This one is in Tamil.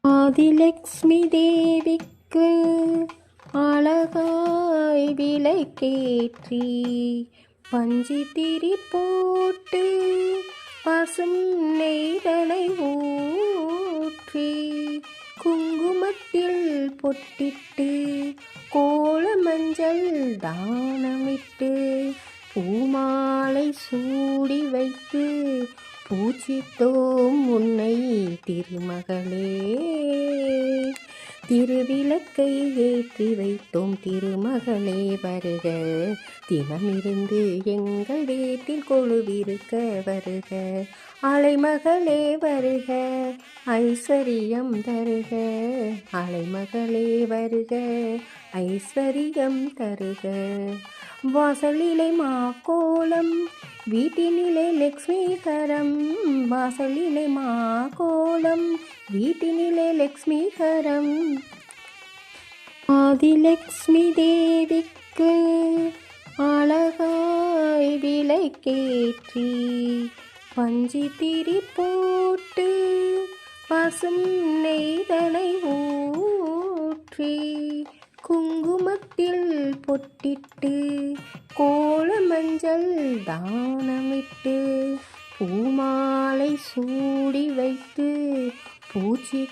ஆதிலக்ஷ்மி தேவிக்கு அழகாய் விளக்கேற்றி பஞ்சு திரி போட்டு பசும் நெய்தலை ஊற்றி குங்குமத்தில் பொட்டிட்டு கோல மஞ்சள் தானமிட்டு பூமாலை சூடி வைத்து பூஜித்தோம் உன்னை திருமகளே. திருவிளக்கை ஏற்றி வைத்தோம் திருமகளே வருக, தினமிருந்து எங்கள் வீட்டில் கொழுவிருக்க வருக. அலைமகளே வருக, ஐஸ்வரியம் தருக. அலைமகளே வருக, ஐஸ்வரியம் தருக. வாசலிலே மாக்கோலம், வீட்டினிலே லக்ஷ்மிகரம். வாசலிலே மாக்கோலம், வீட்டினிலே லக்ஷ்மிகரம். ஆதிலக்ஷ்மி தேவிக்கு அழகாய் விளக்கேற்றி பஞ்சு திரி போட்டு பசும் நெய்தலை ஊற்றி குங்குமத்தில் பொட்டிட்டு கோல மஞ்சள் தானமிட்டு பூமாலை சூடி வைத்து பூஜித்தோம்